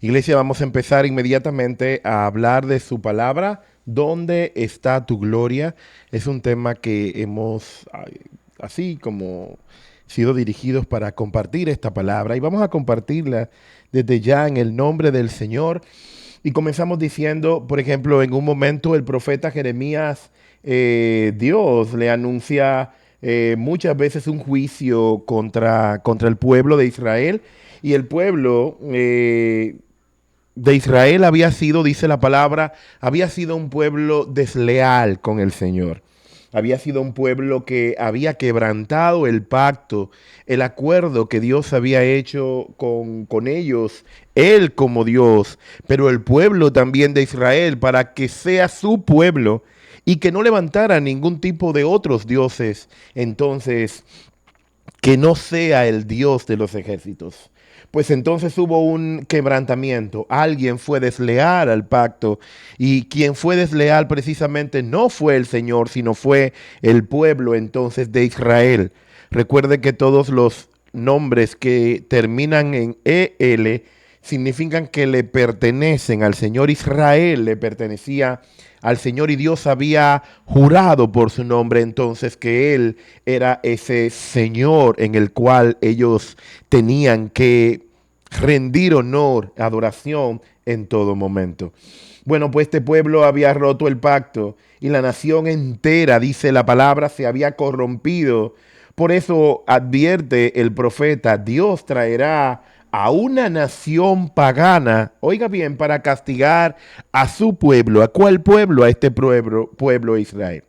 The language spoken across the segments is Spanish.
Iglesia, vamos a empezar inmediatamente a hablar de su palabra. ¿Dónde está tu gloria? Es un tema que hemos, así como sido dirigidos para compartir esta palabra y vamos a compartirla desde ya en el nombre del Señor. Y comenzamos diciendo, por ejemplo, en un momento el profeta Jeremías, Dios le anuncia muchas veces un juicio contra el pueblo de Israel y el pueblo de Israel había sido, dice la palabra, había sido un pueblo desleal con el Señor. Había sido un pueblo que había quebrantado el pacto, el acuerdo que Dios había hecho con ellos, Él como Dios, pero el pueblo también de Israel, para que sea su pueblo y que no levantara ningún tipo de otros dioses. Entonces, que no sea el Dios de los ejércitos. Pues entonces hubo un quebrantamiento, alguien fue desleal al pacto y quien fue desleal precisamente no fue el Señor, sino fue el pueblo entonces de Israel. Recuerde que todos los nombres que terminan en EL significan que le pertenecen al Señor. Israel le pertenecía al Señor y Dios había jurado por su nombre entonces que Él era ese Señor en el cual ellos tenían que rendir honor, adoración en todo momento. Bueno, pues este pueblo había roto el pacto y la nación entera, dice la palabra, se había corrompido. Por eso advierte el profeta, Dios traerá a una nación pagana, oiga bien, para castigar a su pueblo. ¿A cuál pueblo? A este pueblo Israel.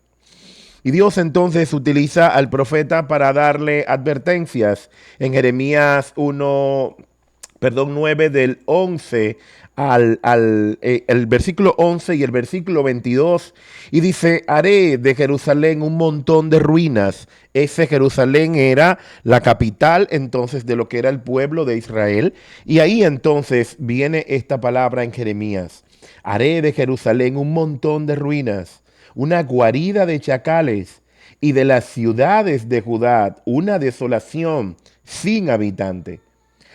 Y Dios entonces utiliza al profeta para darle advertencias. En Jeremías 9 del 11 el versículo 11 y el versículo 22, y dice, haré de Jerusalén un montón de ruinas. Ese Jerusalén era la capital entonces de lo que era el pueblo de Israel, y ahí entonces viene esta palabra en Jeremías. Haré de Jerusalén un montón de ruinas, una guarida de chacales, y de las ciudades de Judá una desolación sin habitante.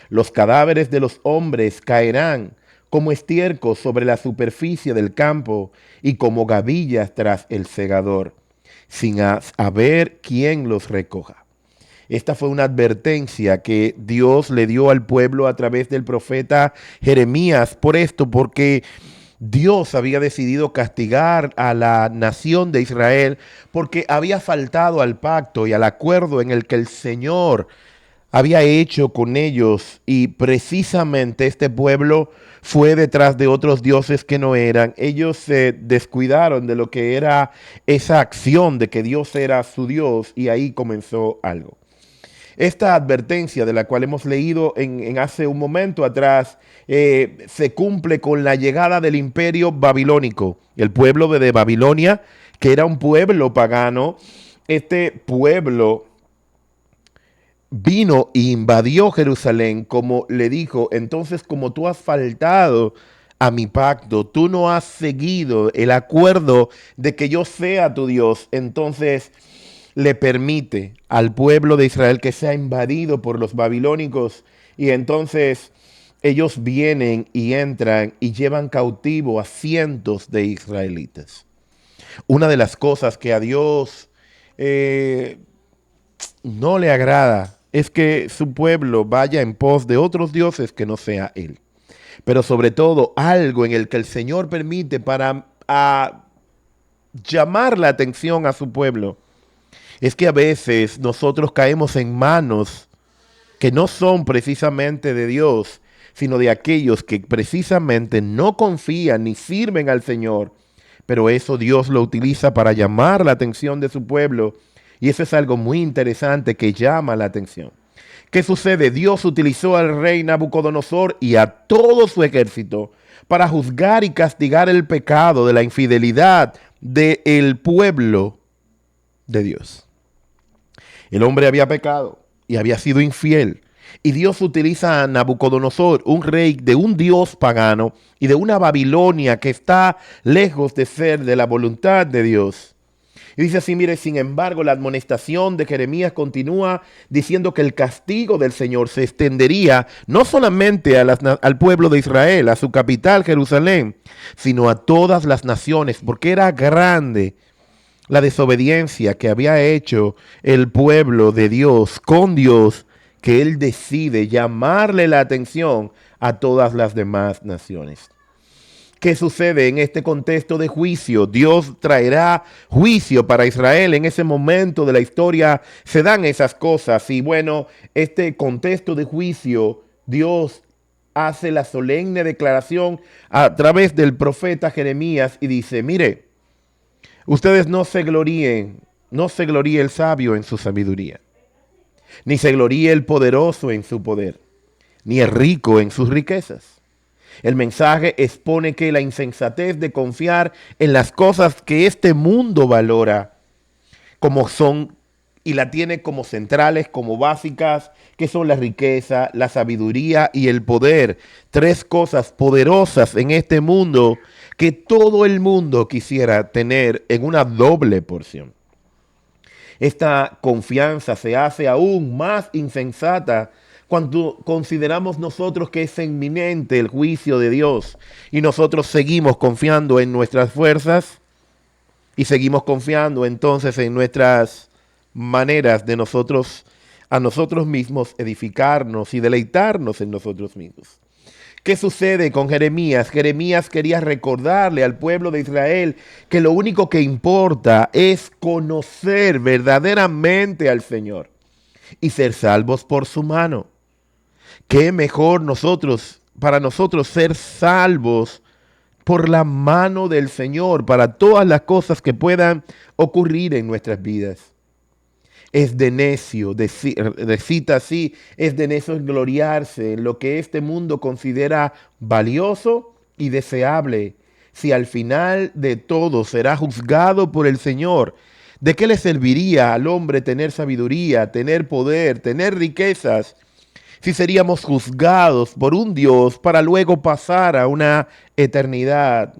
Los cadáveres de los hombres caerán como estiércol sobre la superficie del campo y como gavillas tras el segador, sin haber quien los recoja. Esta fue una advertencia que Dios le dio al pueblo a través del profeta Jeremías por esto, porque Dios había decidido castigar a la nación de Israel porque había faltado al pacto y al acuerdo en el que el Señor había hecho con ellos, y precisamente este pueblo fue detrás de otros dioses que no eran. Ellos se descuidaron de lo que era esa acción de que Dios era su Dios y ahí comenzó algo. Esta advertencia de la cual hemos leído en hace un momento atrás se cumple con la llegada del imperio babilónico, el pueblo de Babilonia, que era un pueblo pagano. Este pueblo vino e invadió Jerusalén, como le dijo, entonces como tú has faltado a mi pacto, tú no has seguido el acuerdo de que yo sea tu Dios, entonces le permite al pueblo de Israel que sea invadido por los babilónicos y entonces ellos vienen y entran y llevan cautivo a cientos de israelitas. Una de las cosas que a Dios eh, no le agrada es que su pueblo vaya en pos de otros dioses que no sea Él. Pero sobre todo algo en el que el Señor permite para llamar la atención a su pueblo es que a veces nosotros caemos en manos que no son precisamente de Dios, sino de aquellos que precisamente no confían ni sirven al Señor. Pero eso Dios lo utiliza para llamar la atención de su pueblo. Y eso es algo muy interesante que llama la atención. ¿Qué sucede? Dios utilizó al rey Nabucodonosor y a todo su ejército para juzgar y castigar el pecado de la infidelidad del pueblo de Dios. El hombre había pecado y había sido infiel. Y Dios utiliza a Nabucodonosor, un rey de un dios pagano y de una Babilonia que está lejos de ser de la voluntad de Dios. Y dice así, mire, sin embargo, la admonestación de Jeremías continúa diciendo que el castigo del Señor se extendería no solamente al pueblo de Israel, a su capital, Jerusalén, sino a todas las naciones, porque era grande la desobediencia que había hecho el pueblo de Dios con Dios, que Él decide llamarle la atención a todas las demás naciones. ¿Qué sucede en este contexto de juicio? Dios traerá juicio para Israel. En ese momento de la historia se dan esas cosas. Y bueno, este contexto de juicio, Dios hace la solemne declaración a través del profeta Jeremías y dice, mire, ustedes no se gloríen, no se gloríe el sabio en su sabiduría, ni se gloríe el poderoso en su poder, ni el rico en sus riquezas. El mensaje expone que la insensatez de confiar en las cosas que este mundo valora como son y la tiene como centrales, como básicas, que son la riqueza, la sabiduría y el poder. Tres cosas poderosas en este mundo que todo el mundo quisiera tener en una doble porción. Esta confianza se hace aún más insensata cuando consideramos nosotros que es inminente el juicio de Dios y nosotros seguimos confiando en nuestras fuerzas y seguimos confiando entonces en nuestras maneras de nosotros a nosotros mismos edificarnos y deleitarnos en nosotros mismos. ¿Qué sucede con Jeremías? Jeremías quería recordarle al pueblo de Israel que lo único que importa es conocer verdaderamente al Señor y ser salvos por su mano. ¿Qué mejor para nosotros ser salvos por la mano del Señor para todas las cosas que puedan ocurrir en nuestras vidas? Es de necio, cita así, es de necio gloriarse en lo que este mundo considera valioso y deseable, si al final de todo será juzgado por el Señor. ¿De qué le serviría al hombre tener sabiduría, tener poder, tener riquezas, si seríamos juzgados por un Dios para luego pasar a una eternidad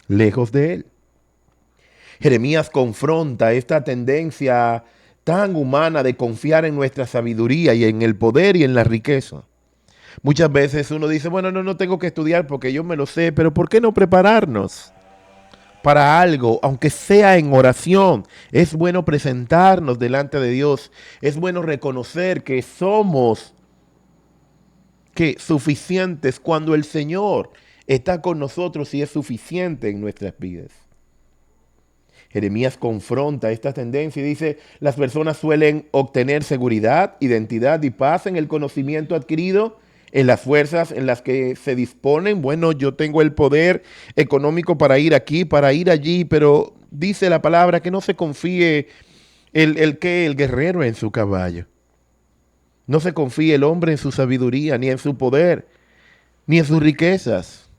lejos de Él? Jeremías confronta esta tendencia tan humana de confiar en nuestra sabiduría y en el poder y en la riqueza. Muchas veces uno dice, bueno, no tengo que estudiar porque yo me lo sé, pero ¿por qué no prepararnos para algo, aunque sea en oración? Es bueno presentarnos delante de Dios, es bueno reconocer que somos suficientes cuando el Señor está con nosotros y es suficiente en nuestras vidas. Jeremías confronta esta tendencia y dice, las personas suelen obtener seguridad, identidad y paz en el conocimiento adquirido, en las fuerzas en las que se disponen. Bueno, yo tengo el poder económico para ir aquí, para ir allí, pero dice la palabra que no se confíe el guerrero en su caballo. No se confíe el hombre en su sabiduría, ni en su poder, ni en sus riquezas.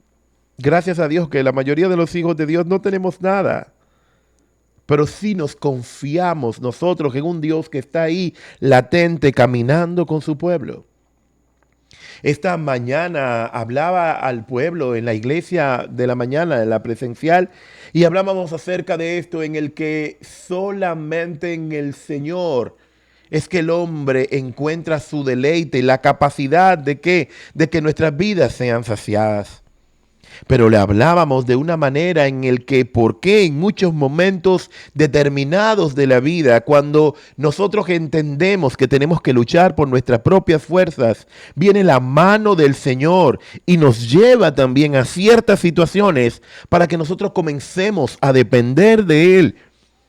Gracias a Dios que la mayoría de los hijos de Dios no tenemos nada. Pero sí nos confiamos nosotros en un Dios que está ahí latente, caminando con su pueblo. Esta mañana hablaba al pueblo en la iglesia de la mañana, en la presencial, y hablábamos acerca de esto en el que solamente en el Señor es que el hombre encuentra su deleite y la capacidad de que nuestras vidas sean saciadas. Pero le hablábamos de una manera en el que, ¿por qué en muchos momentos determinados de la vida, cuando nosotros entendemos que tenemos que luchar por nuestras propias fuerzas, viene la mano del Señor y nos lleva también a ciertas situaciones para que nosotros comencemos a depender de Él?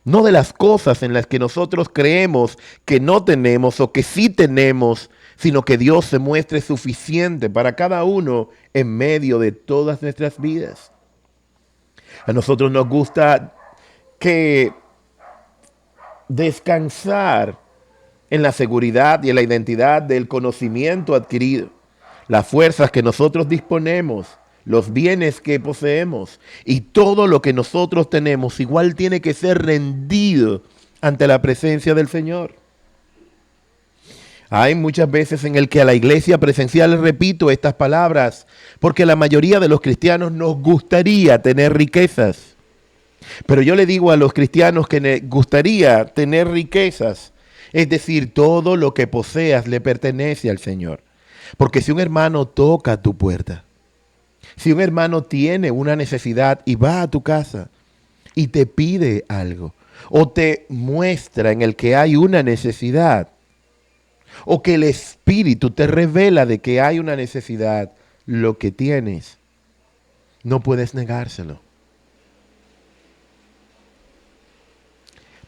No de las cosas en las que nosotros creemos que no tenemos o que sí tenemos, sino que Dios se muestre suficiente para cada uno en medio de todas nuestras vidas. A nosotros nos gusta que descansar en la seguridad y en la identidad del conocimiento adquirido, las fuerzas que nosotros disponemos, los bienes que poseemos y todo lo que nosotros tenemos igual tiene que ser rendido ante la presencia del Señor. Hay muchas veces en el que a la iglesia presencial repito estas palabras porque la mayoría de los cristianos nos gustaría tener riquezas. Pero yo le digo a los cristianos que les gustaría tener riquezas, es decir, todo lo que poseas le pertenece al Señor. Porque si un hermano toca tu puerta, si un hermano tiene una necesidad y va a tu casa y te pide algo, o te muestra en el que hay una necesidad, o que el Espíritu te revela de que hay una necesidad, lo que tienes, no puedes negárselo.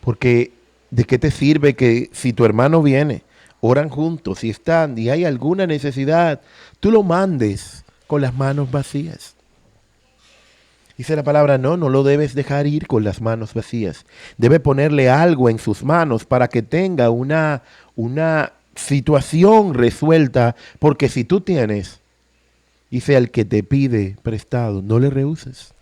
Porque ¿de qué te sirve que si tu hermano viene, oran juntos y están y hay alguna necesidad, tú lo mandes con las manos vacías? Dice la palabra, no, no lo debes dejar ir con las manos vacías. Debe ponerle algo en sus manos para que tenga una situación resuelta, porque si tú tienes, dice al que te pide prestado, no le rehuses.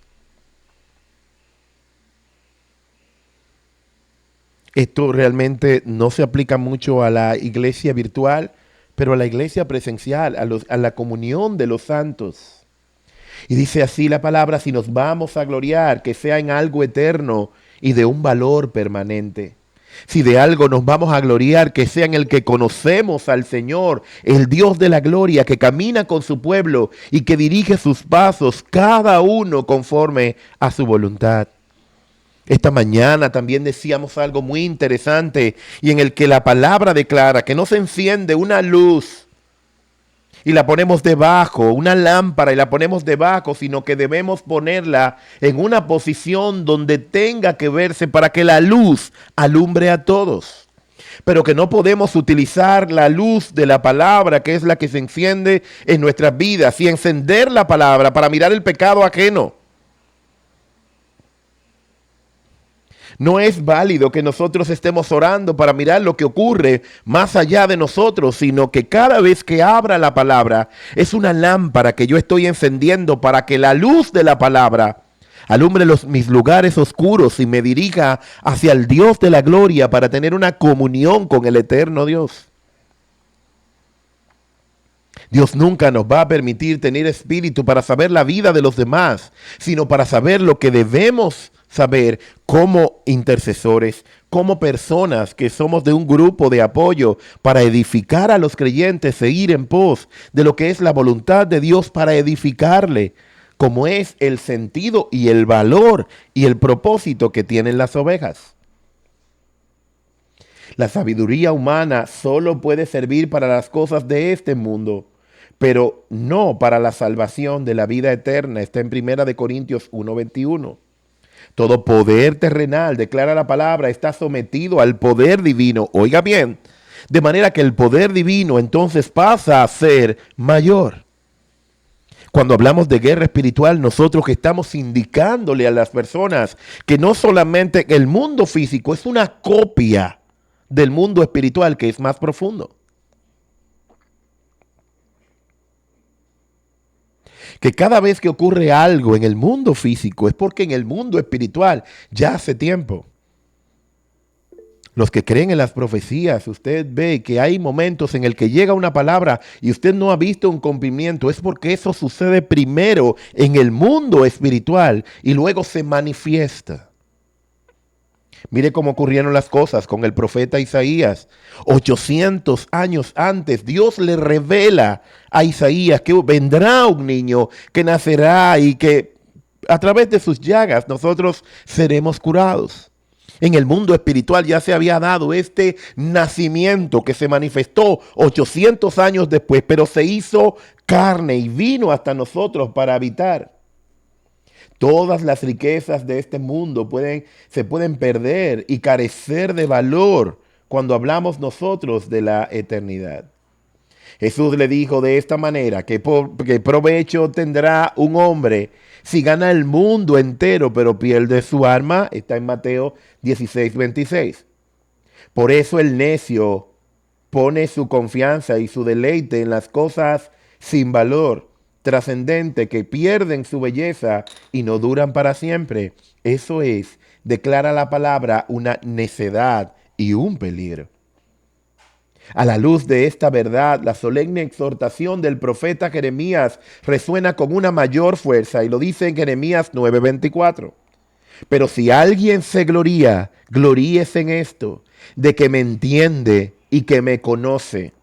Esto realmente no se aplica mucho a la iglesia virtual, pero a la iglesia presencial, a la comunión de los santos. Y dice así la palabra, si nos vamos a gloriar, que sea en algo eterno y de un valor permanente. Si de algo nos vamos a gloriar, que sea en el que conocemos al Señor, el Dios de la gloria, que camina con su pueblo y que dirige sus pasos, cada uno conforme a su voluntad. Esta mañana también decíamos algo muy interesante y en el que la palabra declara que no se enciende una luz y la ponemos debajo, una lámpara y la ponemos debajo, sino que debemos ponerla en una posición donde tenga que verse para que la luz alumbre a todos. Pero que no podemos utilizar la luz de la palabra, que es la que se enciende en nuestras vidas, y encender la palabra para mirar el pecado ajeno. No es válido que nosotros estemos orando para mirar lo que ocurre más allá de nosotros, sino que cada vez que abra la palabra es una lámpara que yo estoy encendiendo para que la luz de la palabra alumbre mis lugares oscuros y me dirija hacia el Dios de la gloria para tener una comunión con el eterno Dios. Dios nunca nos va a permitir tener espíritu para saber la vida de los demás, sino para saber lo que debemos saber como intercesores, como personas que somos de un grupo de apoyo para edificar a los creyentes e ir en pos de lo que es la voluntad de Dios para edificarle, como es el sentido y el valor y el propósito que tienen las ovejas. La sabiduría humana solo puede servir para las cosas de este mundo, pero no para la salvación de la vida eterna. Está en 1 Corintios 1:21. Todo poder terrenal, declara la palabra, está sometido al poder divino. Oiga bien, de manera que el poder divino entonces pasa a ser mayor. Cuando hablamos de guerra espiritual, nosotros que estamos indicándole a las personas que no solamente el mundo físico es una copia del mundo espiritual, que es más profundo. Que cada vez que ocurre algo en el mundo físico es porque en el mundo espiritual ya hace tiempo. Los que creen en las profecías, usted ve que hay momentos en el que llega una palabra y usted no ha visto un cumplimiento. Es porque eso sucede primero en el mundo espiritual y luego se manifiesta. Mire cómo ocurrieron las cosas con el profeta Isaías. 800 años antes, Dios le revela a Isaías que vendrá un niño que nacerá y que a través de sus llagas nosotros seremos curados. En el mundo espiritual ya se había dado este nacimiento que se manifestó 800 años después, pero se hizo carne y vino hasta nosotros para habitar. Todas las riquezas de este mundo se pueden perder y carecer de valor cuando hablamos nosotros de la eternidad. Jesús le dijo de esta manera, ¿qué provecho tendrá un hombre si gana el mundo entero pero pierde su alma? Está en Mateo 16:26. Por eso el necio pone su confianza y su deleite en las cosas sin valor, trascendente, que pierden su belleza y no duran para siempre. Eso es, declara la palabra, una necedad y un peligro. A la luz de esta verdad, la solemne exhortación del profeta Jeremías resuena con una mayor fuerza y lo dice en Jeremías 9:24. Pero si alguien se gloría, gloríese en esto, de que me entiende y que me conoce.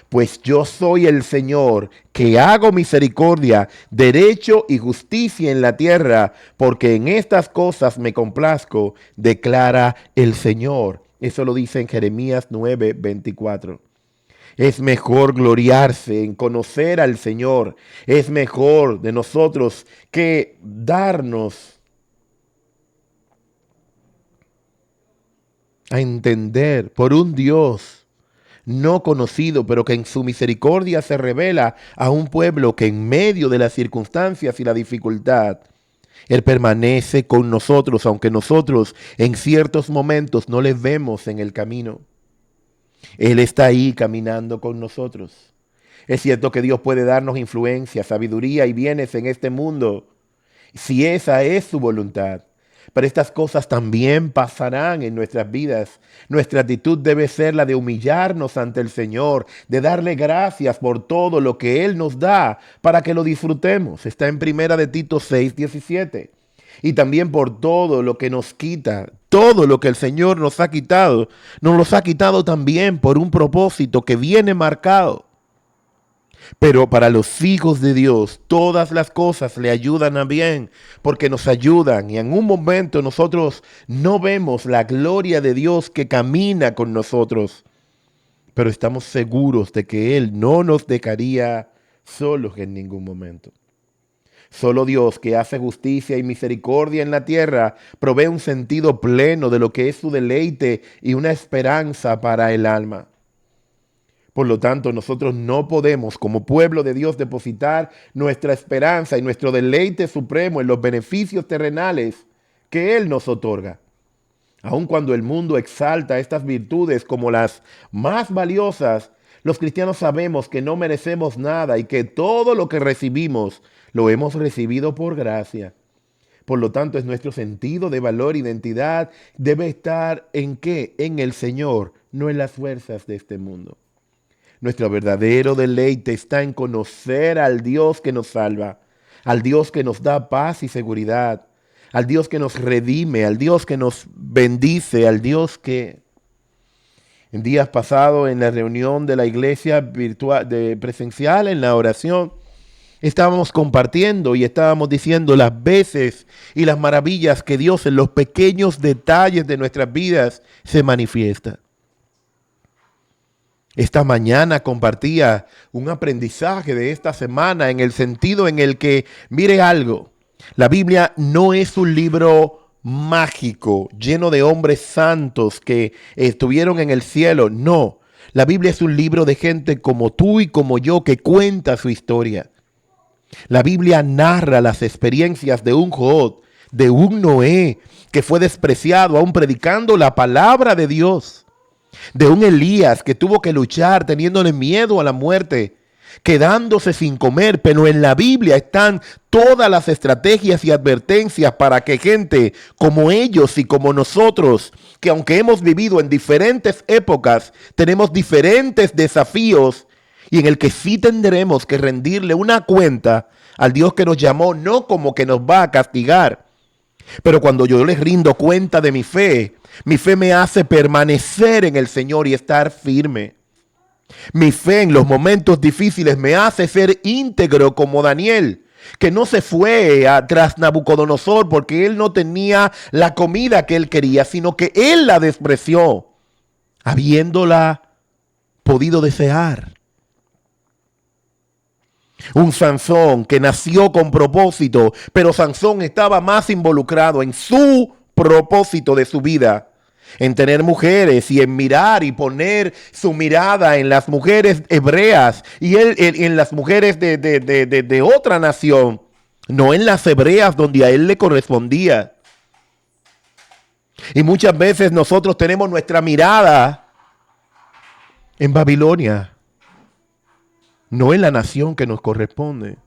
Pues yo soy el Señor, que hago misericordia, derecho y justicia en la tierra, porque en estas cosas me complazco, declara el Señor. Eso lo dice en Jeremías 9:24. Es mejor gloriarse en conocer al Señor. Es mejor de nosotros que darnos a entender por un Dios no conocido, pero que en su misericordia se revela a un pueblo que en medio de las circunstancias y la dificultad, Él permanece con nosotros, aunque nosotros en ciertos momentos no le vemos en el camino. Él está ahí caminando con nosotros. Es cierto que Dios puede darnos influencia, sabiduría y bienes en este mundo, si esa es su voluntad. Pero estas cosas también pasarán en nuestras vidas. Nuestra actitud debe ser la de humillarnos ante el Señor, de darle gracias por todo lo que Él nos da para que lo disfrutemos. Está en Primera de Tito 6:17. Y también por todo lo que nos quita, todo lo que el Señor nos ha quitado, nos los ha quitado también por un propósito que viene marcado. Pero para los hijos de Dios, todas las cosas le ayudan a bien, porque nos ayudan y en un momento nosotros no vemos la gloria de Dios que camina con nosotros, pero estamos seguros de que Él no nos dejaría solos en ningún momento. Solo Dios, que hace justicia y misericordia en la tierra, provee un sentido pleno de lo que es su deleite y una esperanza para el alma. Por lo tanto, nosotros no podemos, como pueblo de Dios, depositar nuestra esperanza y nuestro deleite supremo en los beneficios terrenales que Él nos otorga. Aun cuando el mundo exalta estas virtudes como las más valiosas, los cristianos sabemos que no merecemos nada y que todo lo que recibimos lo hemos recibido por gracia. Por lo tanto, es nuestro sentido de valor e identidad debe estar ¿en qué? En el Señor, no en las fuerzas de este mundo. Nuestro verdadero deleite está en conocer al Dios que nos salva, al Dios que nos da paz y seguridad, al Dios que nos redime, al Dios que nos bendice, al Dios que en días pasados en la reunión de la iglesia virtual, presencial, en la oración, estábamos compartiendo y estábamos diciendo las veces y las maravillas que Dios en los pequeños detalles de nuestras vidas se manifiesta. Esta mañana compartía un aprendizaje de esta semana en el sentido en el que, mire algo, la Biblia no es un libro mágico lleno de hombres santos que estuvieron en el cielo. No, la Biblia es un libro de gente como tú y como yo que cuenta su historia. La Biblia narra las experiencias de un Job, de un Noé que fue despreciado aún predicando la palabra de Dios. De un Elías que tuvo que luchar teniéndole miedo a la muerte, quedándose sin comer, pero en la Biblia están todas las estrategias y advertencias para que gente como ellos y como nosotros, que aunque hemos vivido en diferentes épocas, tenemos diferentes desafíos y en el que sí tendremos que rendirle una cuenta al Dios que nos llamó, no como que nos va a castigar. Pero cuando yo les rindo cuenta de mi fe me hace permanecer en el Señor y estar firme. Mi fe en los momentos difíciles me hace ser íntegro como Daniel, que no se fue tras Nabucodonosor porque él no tenía la comida que él quería, sino que él la despreció, habiéndola podido desear. Un Sansón que nació con propósito, pero Sansón estaba más involucrado en su propósito de su vida, en tener mujeres y en mirar y poner su mirada en las mujeres hebreas y él en las mujeres de otra nación, no en las hebreas donde a él le correspondía. Y muchas veces nosotros tenemos nuestra mirada en Babilonia, no en la nación que nos corresponde.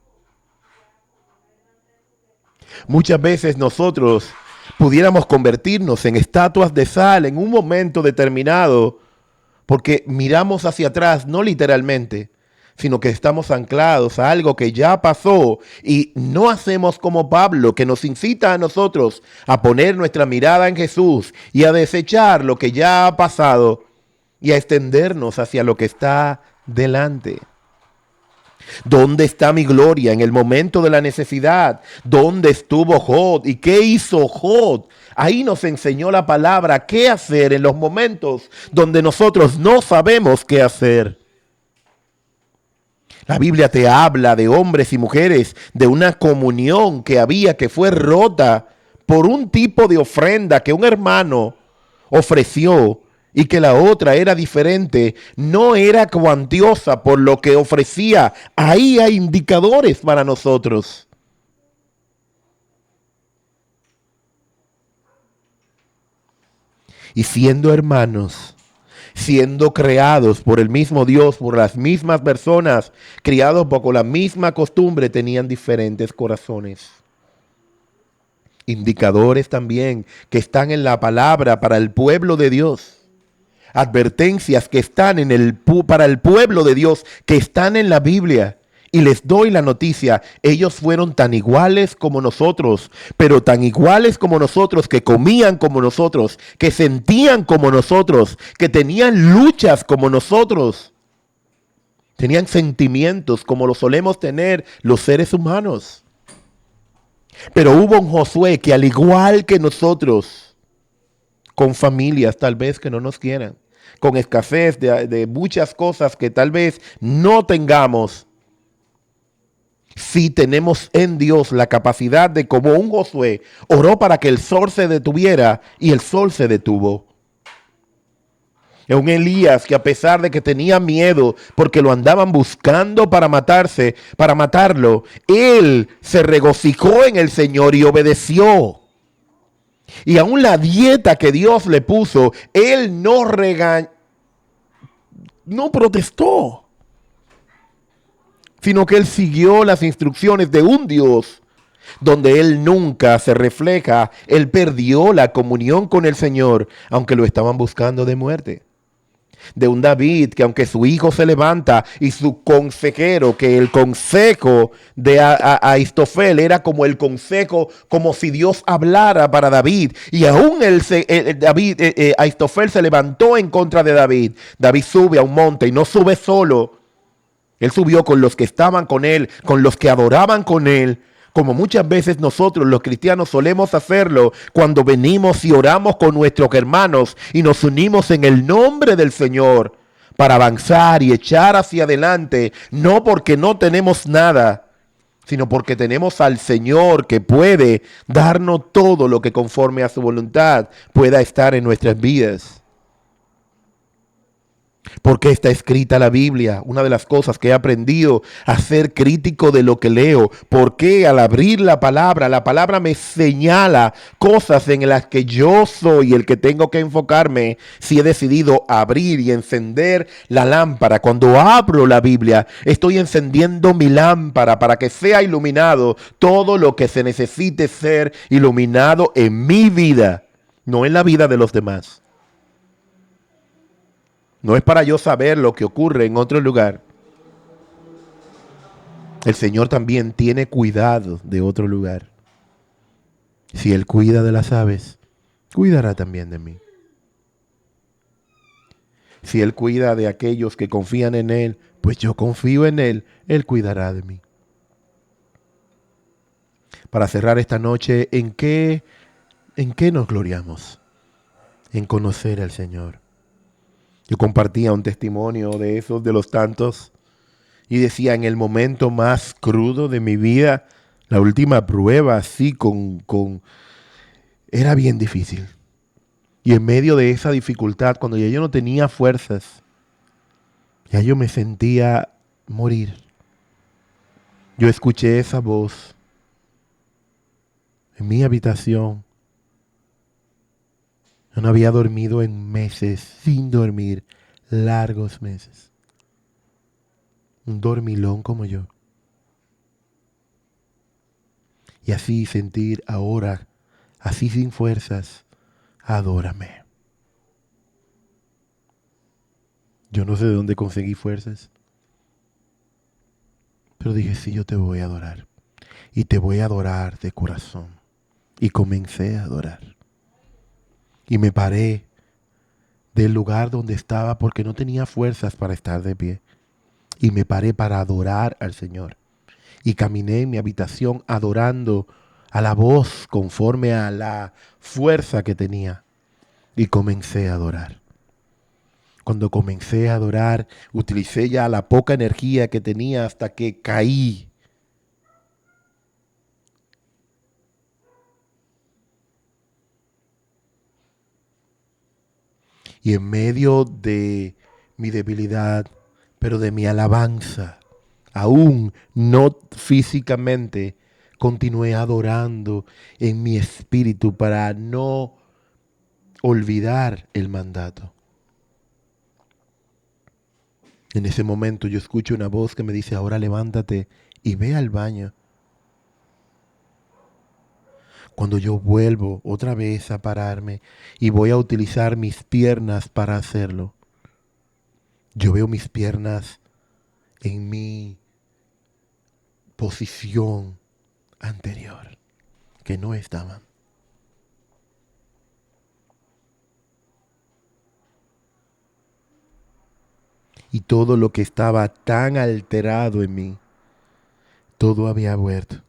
Muchas veces nosotros pudiéramos convertirnos en estatuas de sal en un momento determinado porque miramos hacia atrás, no literalmente, sino que estamos anclados a algo que ya pasó y no hacemos como Pablo, que nos incita a nosotros a poner nuestra mirada en Jesús y a desechar lo que ya ha pasado y a extendernos hacia lo que está delante. ¿Dónde está mi gloria en el momento de la necesidad? ¿Dónde estuvo Job? ¿Y qué hizo Job? Ahí nos enseñó la palabra qué hacer en los momentos donde nosotros no sabemos qué hacer. La Biblia te habla de hombres y mujeres, de una comunión que había que fue rota por un tipo de ofrenda que un hermano ofreció y que la otra era diferente, no era cuantiosa por lo que ofrecía. Ahí hay indicadores para nosotros. Y siendo hermanos, siendo creados por el mismo Dios, por las mismas personas, criados bajo la misma costumbre, tenían diferentes corazones. Indicadores también que están en la palabra para el pueblo de Dios. Advertencias que están para el pueblo de Dios, que están en la Biblia. Y les doy la noticia, ellos fueron tan iguales como nosotros, pero tan iguales como nosotros, que comían como nosotros, que sentían como nosotros, que tenían luchas como nosotros, tenían sentimientos como lo solemos tener los seres humanos. Pero hubo un Josué que, al igual que nosotros, con familias tal vez que no nos quieran, con escasez de muchas cosas que tal vez no tengamos, si tenemos en Dios la capacidad de, como un Josué, oró para que el sol se detuviera y el sol se detuvo. Un Elías que, a pesar de que tenía miedo porque lo andaban buscando para matarlo, él se regocijó en el Señor y obedeció. Y aún la dieta que Dios le puso, él no protestó, sino que él siguió las instrucciones de un Dios donde él nunca se refleja. Él perdió la comunión con el Señor, aunque lo estaban buscando de muerte. De un David que, aunque su hijo se levanta y su consejero, que el consejo de Ahitofel era como el consejo, como si Dios hablara para David, y aún Ahitofel se levantó en contra de David. David sube a un monte y no sube solo. Él subió con los que estaban con él, con los que adoraban con él, como muchas veces nosotros los cristianos solemos hacerlo cuando venimos y oramos con nuestros hermanos y nos unimos en el nombre del Señor para avanzar y echar hacia adelante, no porque no tenemos nada, sino porque tenemos al Señor que puede darnos todo lo que conforme a su voluntad pueda estar en nuestras vidas. ¿Por qué está escrita la Biblia? Una de las cosas que he aprendido a ser crítico de lo que leo. ¿Por qué al abrir la palabra me señala cosas en las que yo soy el que tengo que enfocarme si he decidido abrir y encender la lámpara? Cuando abro la Biblia, estoy encendiendo mi lámpara para que sea iluminado todo lo que se necesite ser iluminado en mi vida, no en la vida de los demás. No es para yo saber lo que ocurre en otro lugar. El Señor también tiene cuidado de otro lugar. Si Él cuida de las aves, cuidará también de mí. Si Él cuida de aquellos que confían en Él, pues yo confío en Él, Él cuidará de mí. Para cerrar esta noche, ¿en qué nos gloriamos? En conocer al Señor. Yo compartía un testimonio de esos, de los tantos, y decía, en el momento más crudo de mi vida, la última prueba, así era bien difícil. Y en medio de esa dificultad, cuando ya yo no tenía fuerzas, ya yo me sentía morir. Yo escuché esa voz en mi habitación. Yo no había dormido en meses, sin dormir, largos meses. Un dormilón como yo. Y así sentir ahora, así sin fuerzas, adórame. Yo no sé de dónde conseguí fuerzas. Pero dije, sí, yo te voy a adorar. Y te voy a adorar de corazón. Y comencé a adorar. Y me paré del lugar donde estaba porque no tenía fuerzas para estar de pie. Y me paré para adorar al Señor. Y caminé en mi habitación adorando a la voz conforme a la fuerza que tenía. Y comencé a adorar. Cuando comencé a adorar, utilicé ya la poca energía que tenía hasta que caí. Y en medio de mi debilidad, pero de mi alabanza, aún no físicamente, continué adorando en mi espíritu para no olvidar el mandato. En ese momento yo escucho una voz que me dice, ahora levántate y ve al baño. Cuando yo vuelvo otra vez a pararme y voy a utilizar mis piernas para hacerlo, yo veo mis piernas en mi posición anterior, que no estaban. Y todo lo que estaba tan alterado en mí, todo había vuelto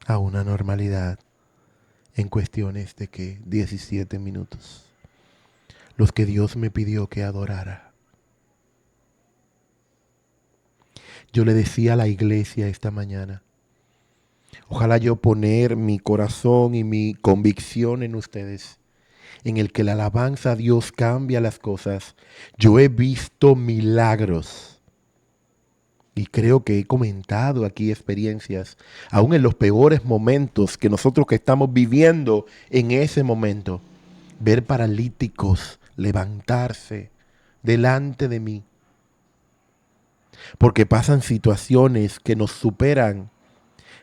a una normalidad en cuestiones de que 17 minutos, los que Dios me pidió que adorara. Yo le decía a la iglesia esta mañana, ojalá yo poner mi corazón y mi convicción en ustedes, en el que la alabanza a Dios cambia las cosas. Yo he visto milagros y creo que he comentado aquí experiencias, aún en los peores momentos que nosotros que estamos viviendo en ese momento, ver paralíticos levantarse delante de mí, porque pasan situaciones que nos superan,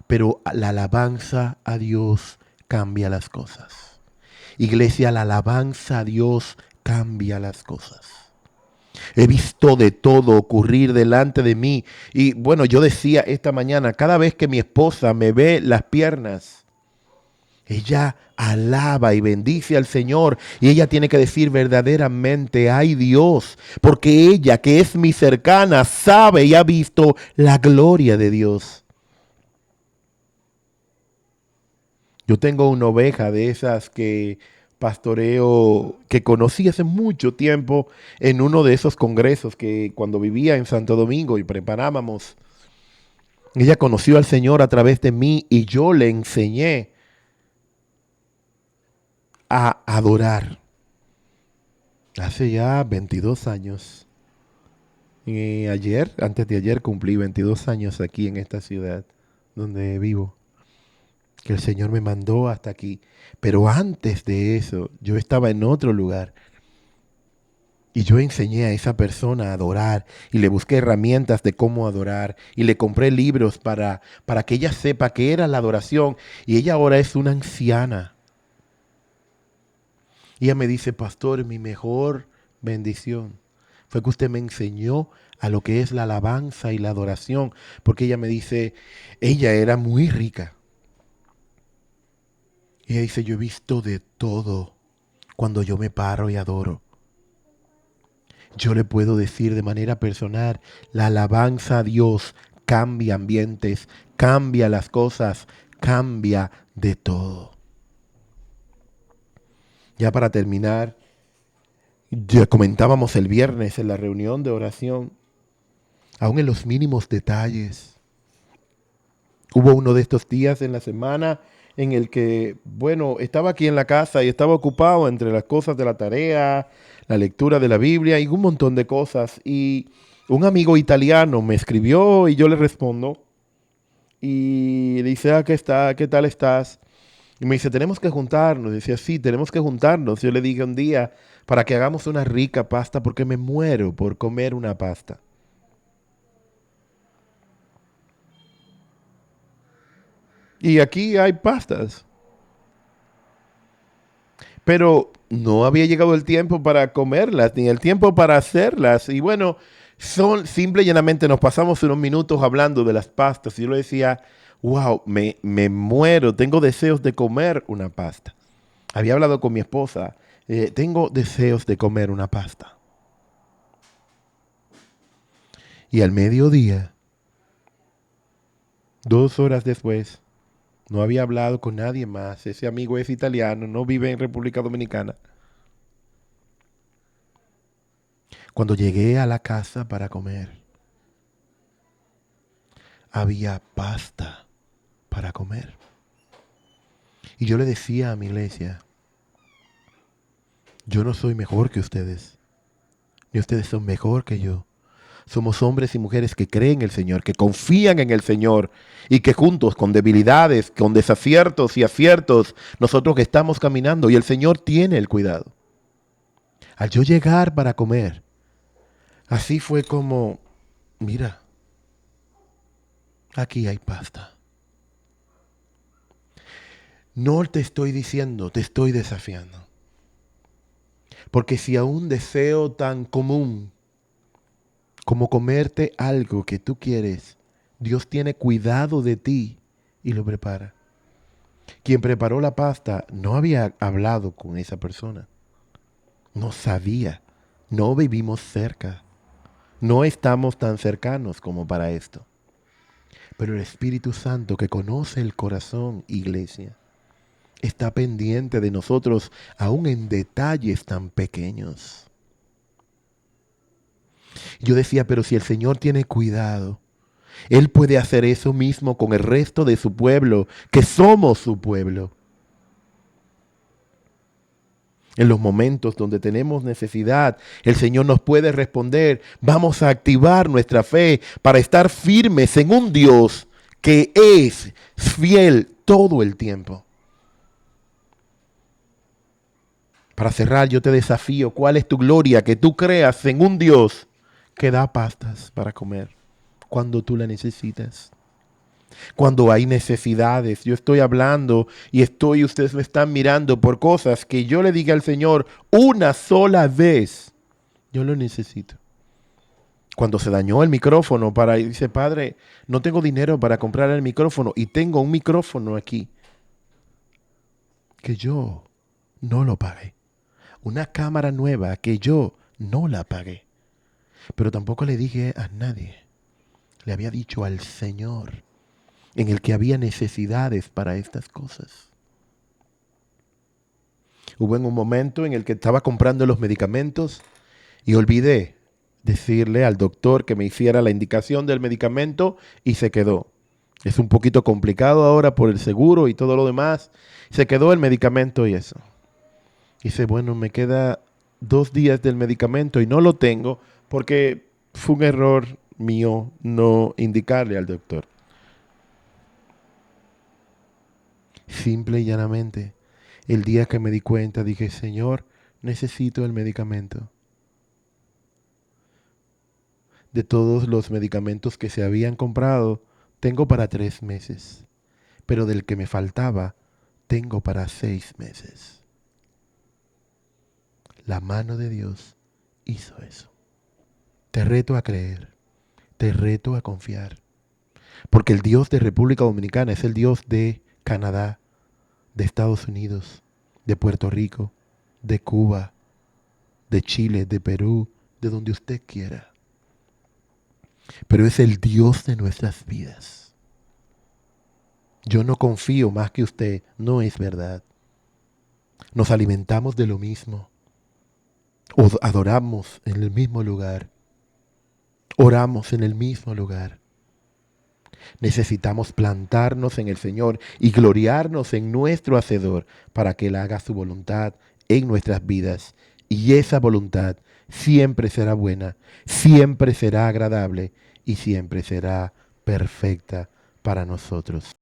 pero la alabanza a Dios cambia las cosas. Iglesia, la alabanza a Dios cambia las cosas. He visto de todo ocurrir delante de mí. Y bueno, yo decía esta mañana, cada vez que mi esposa me ve las piernas, ella alaba y bendice al Señor. Y ella tiene que decir verdaderamente, ay Dios, porque ella que es mi cercana sabe y ha visto la gloria de Dios. Yo tengo una oveja de esas que pastoreo, que conocí hace mucho tiempo en uno de esos congresos que cuando vivía en Santo Domingo y preparábamos. Ella conoció al Señor a través de mí y yo le enseñé a adorar. Hace ya 22 años. Antes de ayer, cumplí 22 años aquí en esta ciudad donde vivo, que el Señor me mandó hasta aquí. Pero antes de eso, yo estaba en otro lugar y yo enseñé a esa persona a adorar y le busqué herramientas de cómo adorar y le compré libros para que ella sepa qué era la adoración. Y ella ahora es una anciana. Y ella me dice, pastor, mi mejor bendición fue que usted me enseñó a lo que es la alabanza y la adoración, porque ella me dice, ella era muy rica. Y ella dice, yo he visto de todo cuando yo me paro y adoro. Yo le puedo decir de manera personal, la alabanza a Dios cambia ambientes, cambia las cosas, cambia de todo. Ya para terminar, ya comentábamos el viernes en la reunión de oración, aún en los mínimos detalles. Hubo uno de estos días en la semana en el que, bueno, estaba aquí en la casa y estaba ocupado entre las cosas de la tarea, la lectura de la Biblia y un montón de cosas. Y un amigo italiano me escribió y yo le respondo y le dice, ¿qué está? ¿Qué tal estás? Y me dice, tenemos que juntarnos. Y decía, sí, tenemos que juntarnos. Yo le dije un día para que hagamos una rica pasta porque me muero por comer una pasta. Y aquí hay pastas. Pero no había llegado el tiempo para comerlas, ni el tiempo para hacerlas. Y bueno, Simple y llanamente nos pasamos unos minutos hablando de las pastas. Y yo le decía, wow, me muero, tengo deseos de comer una pasta. Había hablado con mi esposa, tengo deseos de comer una pasta. Y al mediodía, 2 horas después, no había hablado con nadie más. Ese amigo es italiano, no vive en República Dominicana. Cuando llegué a la casa para comer, había pasta para comer. Y yo le decía a mi iglesia, yo no soy mejor que ustedes, ni ustedes son mejor que yo. Somos hombres y mujeres que creen en el Señor, que confían en el Señor y que juntos, con debilidades, con desaciertos y aciertos, nosotros que estamos caminando y el Señor tiene el cuidado. Al yo llegar para comer, así fue como, mira, aquí hay pasta. No te estoy diciendo, te estoy desafiando. Porque si a un deseo tan común como comerte algo que tú quieres, Dios tiene cuidado de ti y lo prepara. Quien preparó la pasta no había hablado con esa persona. No sabía. No vivimos cerca. No estamos tan cercanos como para esto. Pero el Espíritu Santo que conoce el corazón, iglesia, está pendiente de nosotros aún en detalles tan pequeños. Yo decía, pero si el Señor tiene cuidado, Él puede hacer eso mismo con el resto de su pueblo, que somos su pueblo. En los momentos donde tenemos necesidad, el Señor nos puede responder. Vamos a activar nuestra fe para estar firmes en un Dios que es fiel todo el tiempo. Para cerrar, yo te desafío, ¿cuál es tu gloria? Que tú creas en un Dios que da pastas para comer cuando tú la necesitas. Cuando hay necesidades, yo estoy hablando y ustedes me están mirando por cosas que yo le diga al Señor una sola vez, yo lo necesito. Cuando se dañó el micrófono dice, Padre, no tengo dinero para comprar el micrófono y tengo un micrófono aquí que yo no lo pagué. Una cámara nueva que yo no la pagué. Pero tampoco le dije a nadie. Le había dicho al Señor, en el que había necesidades para estas cosas. Hubo en un momento en el que estaba comprando los medicamentos y olvidé decirle al doctor que me hiciera la indicación del medicamento y se quedó. Es un poquito complicado ahora por el seguro y todo lo demás. Se quedó el medicamento y eso. Y dice, bueno, me queda 2 días del medicamento y no lo tengo porque fue un error mío no indicarle al doctor. Simple y llanamente, el día que me di cuenta, dije, Señor, necesito el medicamento. De todos los medicamentos que se habían comprado, tengo para 3 meses. Pero del que me faltaba, tengo para 6 meses. La mano de Dios hizo eso. Te reto a creer, te reto a confiar. Porque el Dios de República Dominicana es el Dios de Canadá, de Estados Unidos, de Puerto Rico, de Cuba, de Chile, de Perú, de donde usted quiera. Pero es el Dios de nuestras vidas. Yo no confío más que usted, no es verdad. Nos alimentamos de lo mismo. Adoramos en el mismo lugar. Oramos en el mismo lugar. Necesitamos plantarnos en el Señor y gloriarnos en nuestro Hacedor para que Él haga su voluntad en nuestras vidas. Y esa voluntad siempre será buena, siempre será agradable y siempre será perfecta para nosotros.